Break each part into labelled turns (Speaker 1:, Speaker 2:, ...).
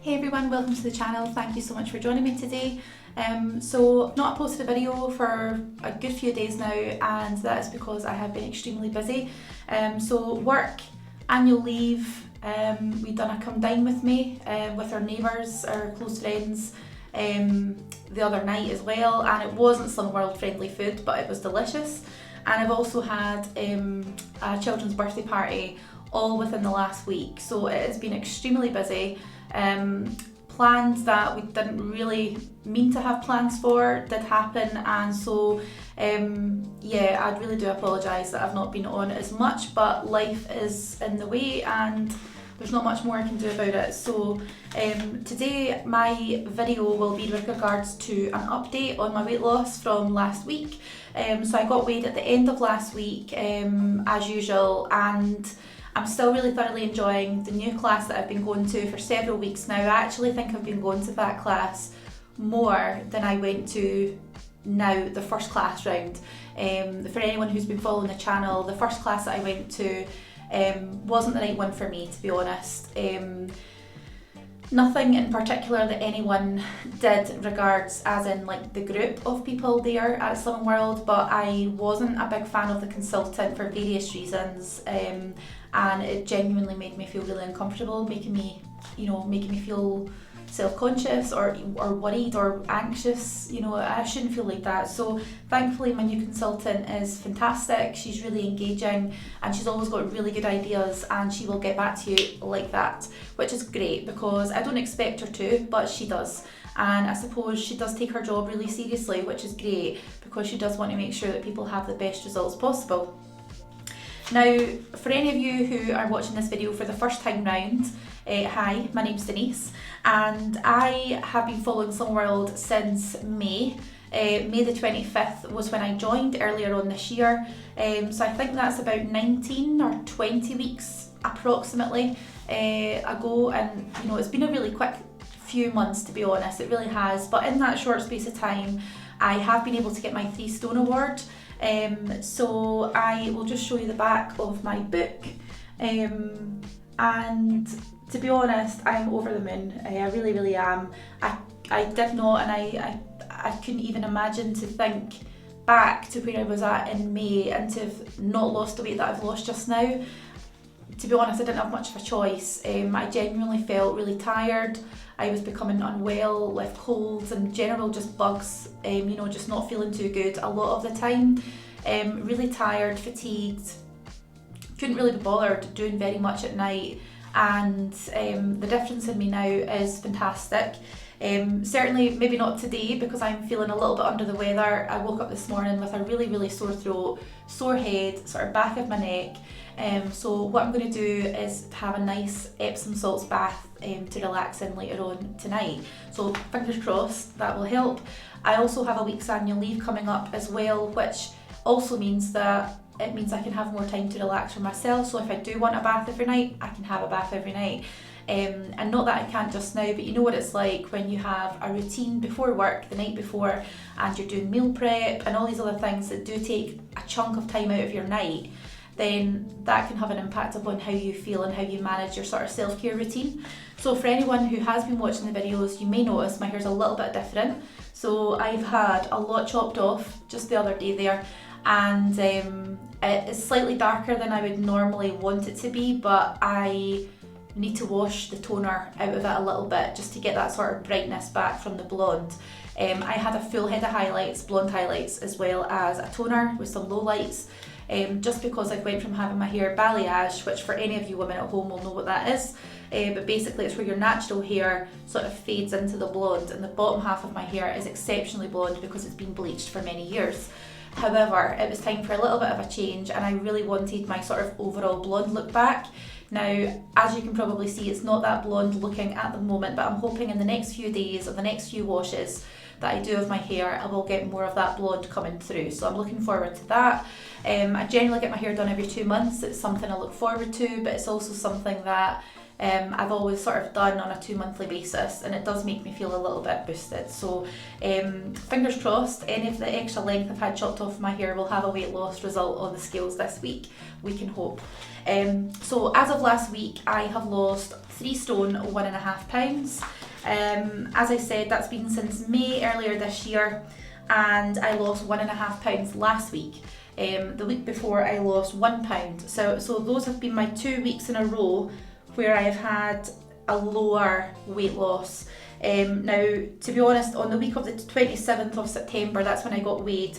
Speaker 1: Hey everyone, welcome to the channel. Thank you so much for joining me today. So I've not posted a video for a good few days now, and that is because I have been extremely busy. So work, annual leave, we done a come dine with me with our neighbours, our close friends the other night as well, and it wasn't Slimming World friendly food, but it was delicious. And I've also had a children's birthday party all within the last week, so it has been extremely busy. Plans that we didn't really mean to have plans for did happen, and so yeah, I really do apologise that I've not been on as much, but life is in the way and there's not much more I can do about it. So today my video will be with regards to an update on my weight loss from last week. So I got weighed at the end of last week as usual, and I'm still really thoroughly enjoying the new class that I've been going to for several weeks now. I actually think I've been going to that class more than I went to now the first class round. For anyone who's been following the channel, the first class that I went to wasn't the right one for me, to be honest. Nothing in particular that anyone did regards as in like the group of people there at Slimming World, but I wasn't a big fan of the consultant for various reasons, and it genuinely made me feel really uncomfortable, making me feel self-conscious or worried or anxious. I shouldn't feel like that. So thankfully my new consultant is fantastic. She's really engaging and she's always got really good ideas, and she will get back to you like that, which is great because I don't expect her to, but she does. And I suppose she does take her job really seriously, which is great because she does want to make sure that people have the best results possible. Now, for any of you who are watching this video for the first time round, hi, my name's Denise, and I have been following Slimming World since May. May the 25th was when I joined earlier on this year, so I think that's about 19 or 20 weeks approximately ago, and it's been a really quick few months, to be honest, it really has, but in that short space of time I have been able to get my 3 Stone award. So I will just show you the back of my book, and to be honest, I'm over the moon. I really am. I did not, and I couldn't even imagine to think back to where I was at in May and to have not lost the weight that I've lost just now. To be honest, I didn't have much of a choice. I genuinely felt really tired. I was becoming unwell with colds and general just bugs, just not feeling too good a lot of the time. Really tired, fatigued, couldn't really be bothered doing very much at night, and the difference in me now is fantastic. Certainly maybe not today because I'm feeling a little bit under the weather. I woke up this morning with a really sore throat, sore head, sort of back of my neck. So what I'm going to do is have a nice Epsom salts bath to relax in later on tonight. So fingers crossed that will help. I also have a week's annual leave coming up as well, which also means that it means I can have more time to relax for myself. So if I do want a bath every night, I can have a bath every night. And not that I can't just now, but you know what it's like when you have a routine before work the night before and you're doing meal prep and all these other things that do take a chunk of time out of your night, then that can have an impact upon how you feel and how you manage your sort of self-care routine. So for anyone who has been watching the videos, you may notice my hair's a little bit different. So I've had a lot chopped off just the other day there, and it's slightly darker than I would normally want it to be, but I need to wash the toner out of it a little bit just to get that sort of brightness back from the blonde. I had a full head of highlights, blonde highlights, as well as a toner with some low lights, just because I went from having my hair balayage, which for any of you women at home will know what that is, but basically it's where your natural hair sort of fades into the blonde, and the bottom half of my hair is exceptionally blonde because it's been bleached for many years. However, it was time for a little bit of a change, and I really wanted my sort of overall blonde look back. Now, as you can probably see, it's not that blonde looking at the moment, but I'm hoping in the next few days or the next few washes that I do of my hair, I will get more of that blonde coming through. So I'm looking forward to that. I generally get my hair done every 2 months. It's something I look forward to, but it's also something that I've always sort of done on a 2-monthly basis, and it does make me feel a little bit boosted. So fingers crossed, any of the extra length I've had chopped off my hair will have a weight loss result on the scales this week. We can hope. So as of last week, I have lost 3 stone, 1.5 pounds. As I said, that's been since May earlier this year, and I lost 1.5 pounds last week. The week before I lost £1. So those have been my 2 weeks in a row where I've had a lower weight loss. Now, to be honest, on the week of the 27th of September, that's when I got weighed.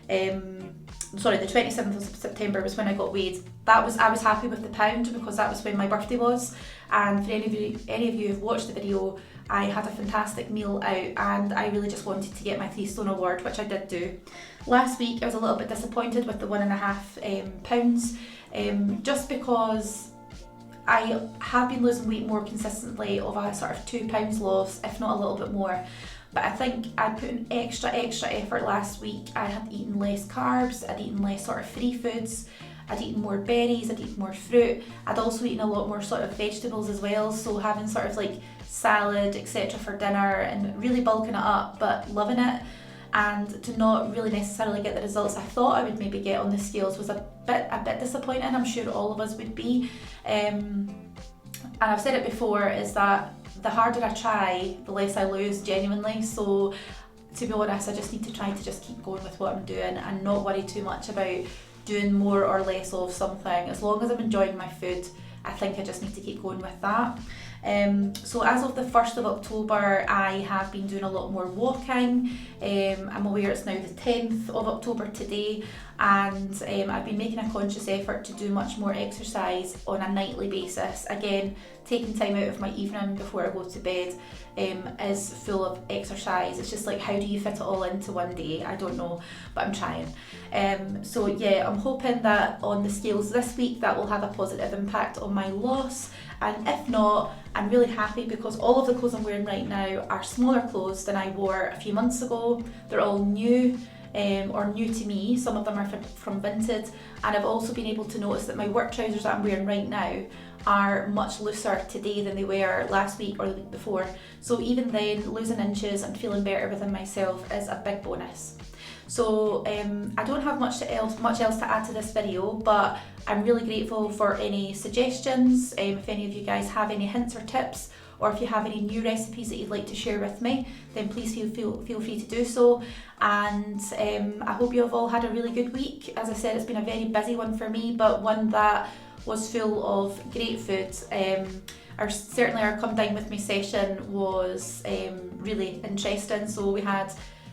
Speaker 1: The 27th of September was when I got weighed. I was happy with the pound because that was when my birthday was. And for any of you who've watched the video, I had a fantastic meal out and I really just wanted to get my 3 stone award, which I did do. Last week I was a little bit disappointed with the 1.5 pounds, just because I have been losing weight more consistently, of a sort of 2 pounds loss, if not a little bit more. But I think I put in extra effort last week. I had eaten less carbs, I'd eaten less sort of free foods, I'd eaten more berries, I'd eaten more fruit. I'd also eaten a lot more sort of vegetables as well, so having sort of like salad, etc. for dinner and really bulking it up, but loving it. And to not really necessarily get the results I thought I would maybe get on the scales was a bit disappointing. I'm sure all of us would be. And I've said it before, is that the harder I try, the less I lose, genuinely. So to be honest, I just need to try to just keep going with what I'm doing and not worry too much about doing more or less of something. As long as I'm enjoying my food, I think I just need to keep going with that. So as of the 1st of October, I have been doing a lot more walking. I'm aware it's now the 10th of October today, and I've been making a conscious effort to do much more exercise on a nightly basis. Again, taking time out of my evening before I go to bed is full of exercise. It's just like, how do you fit it all into one day? I don't know, but I'm trying. So yeah, I'm hoping that on the scales this week that will have a positive impact on my loss. And if not, I'm really happy because all of the clothes I'm wearing right now are smaller clothes than I wore a few months ago. They're all new, or new to me. Some of them are from Vinted, and I've also been able to notice that my work trousers that I'm wearing right now are much looser today than they were last week or the week before. So even then, losing inches and feeling better within myself is a big bonus. So I don't have much else to add to this video, but I'm really grateful for any suggestions. If any of you guys have any hints or tips, or if you have any new recipes that you'd like to share with me, then please feel free to do so. And I hope you have all had a really good week. As I said, it's been a very busy one for me, but one that was full of great food. Certainly our Come Dine With Me session was really interesting. So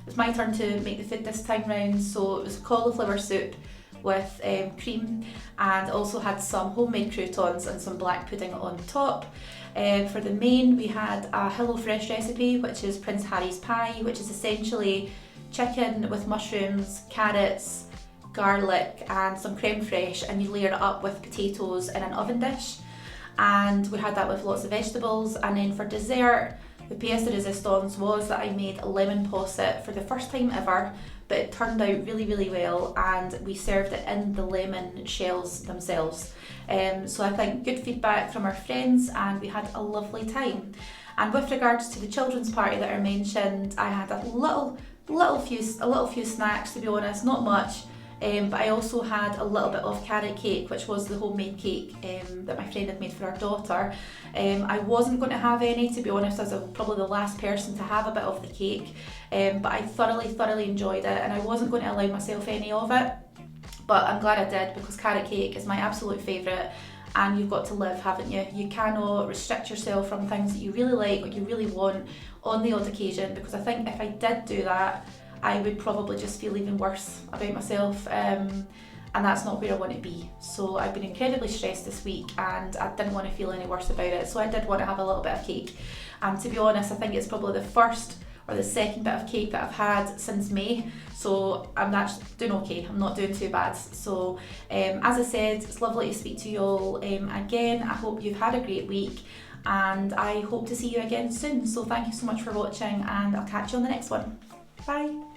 Speaker 1: it's my turn to make the food this time round. So it was cauliflower soup with cream, and also had some homemade croutons and some black pudding on top. For the main, we had a HelloFresh recipe, which is Prince Harry's pie, which is essentially chicken with mushrooms, carrots, garlic and some creme fraiche, and you layer it up with potatoes in an oven dish. And we had that with lots of vegetables. And then for dessert, the pièce de résistance was that I made a lemon posset for the first time ever, but it turned out really, really well, and we served it in the lemon shells themselves. So I think good feedback from our friends, and we had a lovely time. And with regards to the children's party that I mentioned, I had a little few snacks, to be honest, not much. But I also had a little bit of carrot cake, which was the homemade cake that my friend had made for our daughter. I wasn't going to have any, to be honest, as I was probably the last person to have a bit of the cake, but I thoroughly enjoyed it, and I wasn't going to allow myself any of it, but I'm glad I did, because carrot cake is my absolute favourite, and you've got to live, haven't you? You cannot restrict yourself from things that you really like or you really want on the odd occasion, because I think if I did do that, I would probably just feel even worse about myself, and that's not where I want to be. So I've been incredibly stressed this week, and I didn't want to feel any worse about it, so I did want to have a little bit of cake. And to be honest, I think it's probably the first or the second bit of cake that I've had since May, so I'm actually doing okay. I'm not doing too bad. So as I said, it's lovely to speak to you all again. I hope you've had a great week, and I hope to see you again soon. So thank you so much for watching, and I'll catch you on the next one. Bye.